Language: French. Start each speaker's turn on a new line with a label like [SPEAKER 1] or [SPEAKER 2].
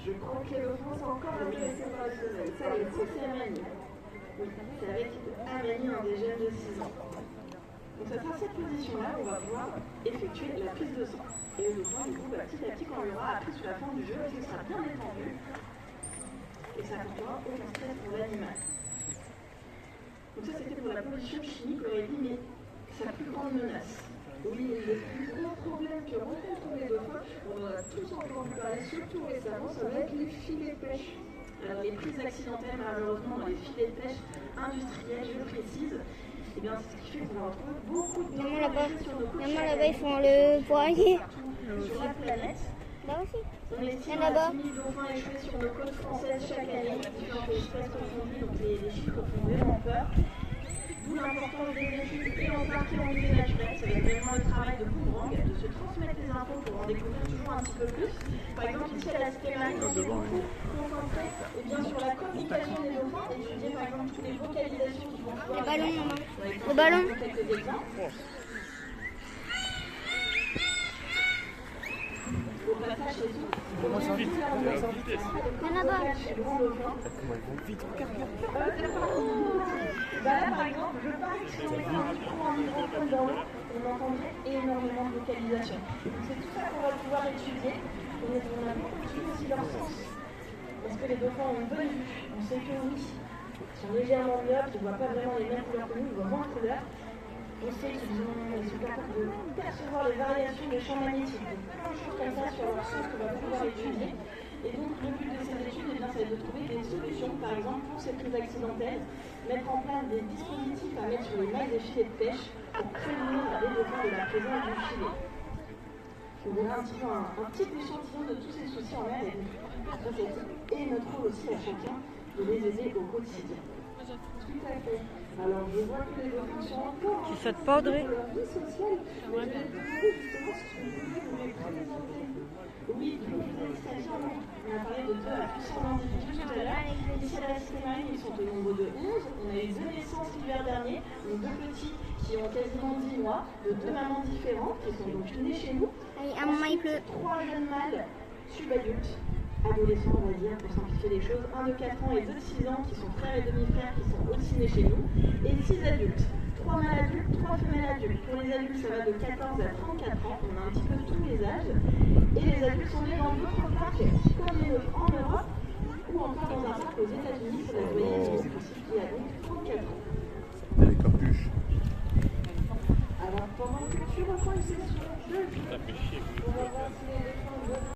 [SPEAKER 1] Je crois que le France est encore intéressé par le soleil. Ça y est, c'est Amani. Oui, c'est avec Amani, un des jeunes de 6 ans. Donc c'est à cette position-là qu'on va pouvoir effectuer la prise de sang. Et le dauphin, du coup, petit à petit, quand il aura appris sous la forme du jeu, il sera bien détendu. Et ça n'apportera aucun stress pour l'animal. Donc ça, c'était pour la pollution chimique, on aurait dit, mais sa plus grande menace. Oui, le plus gros problème que rencontrent les dauphins, on en a tous entendu parler, surtout récemment, ça va être les filets de pêche. Alors les prises accidentelles, malheureusement, dans les filets de pêche industriels, je précise, et bien c'est ce qui fait qu'on va retrouver beaucoup de dauphins sur nos côtes.
[SPEAKER 2] Maman, là-bas, ils font le poirier.
[SPEAKER 1] Sur la planète.
[SPEAKER 2] Là aussi.
[SPEAKER 1] On estime à 10 000 dauphins échoués sur nos côtes françaises chaque année, différentes espèces confondues, donc les chiffres font vraiment peur. D'où l'importance des études et en parc et en milieu naturel. Ça va être vraiment le travail de boomerang, de se transmettre les infos pour en découvrir toujours un petit peu plus. Par exemple, ici à la Cité Marine, on s'est beaucoup concentré sur la communication des dauphins, étudier par exemple toutes les vocalisations qui vont pouvoir...
[SPEAKER 2] Le ballon, maman. Le ballon.
[SPEAKER 1] Quelques exemples. Au passage, chez eux,
[SPEAKER 3] Comment ça vite?
[SPEAKER 2] Là-bas.
[SPEAKER 1] Là, par exemple, je parie que si on mettait un micro en microphone dans l'eau, on entendrait énormément de vocalisation. Donc c'est tout ça qu'on va pouvoir étudier. On a beaucoup étudié aussi leur sens. Est-ce que les dauphins ont une bonne vue? On sait que oui. Ils sont légèrement myopes, ils ne voient pas vraiment les mêmes couleurs que nous, ils voient moins de couleurs. On sait qu'ils sont capables de percevoir les variations des champs magnétiques. Donc plein de choses comme ça sur leur sens qu'on va pouvoir étudier. Et donc le but de ces études, ça va être de trouver des solutions, par exemple pour ces prises accidentelles, mettre en place des dispositifs à mettre sur les mailles des filets de pêche pour prévenir les dauphins de la présence du filet. On verra un petit échantillon de tous ces soucis en mer et notre rôle aussi à chacun de les aider au quotidien. Tout à fait. Alors je vois que les dauphins sont encore...
[SPEAKER 4] Tu sautes pas, Audrey?
[SPEAKER 1] Leur vie sociale, mais je vais vous demander justement ce que vous voulez vous les présenter. Oui, donc on a parlé de 2 à plus 100 individus tout à l'heure. Ici à la Cité Marine, ils sont au nombre de 11. On a eu 2 naissances l'hiver dernier, donc 2 petits qui ont quasiment 10 mois, de 2 mamans différentes qui sont donc nés chez nous.
[SPEAKER 2] Allez, un moment il pleut.
[SPEAKER 1] 3 jeunes mâles subadultes, adolescents on va dire, pour simplifier les choses, 1 de 4 ans et 2 de 6 ans qui sont frères et demi-frères qui sont aussi nés chez nous, et 6 adultes. 3 mâles adultes, 3 femelles adultes. Pour les adultes, ça va de 14 à 34 ans, on a un petit peu tous les âges. Et les adultes sont nés dans d'autres parcs, comme les nôtres en Europe, ou encore dans un parc aux États-Unis, c'est la doyenne qui a donc 34 ans.
[SPEAKER 3] Il y a les capuches.
[SPEAKER 1] Alors, pendant que tu reprends une session, je...
[SPEAKER 3] Ça fait chier.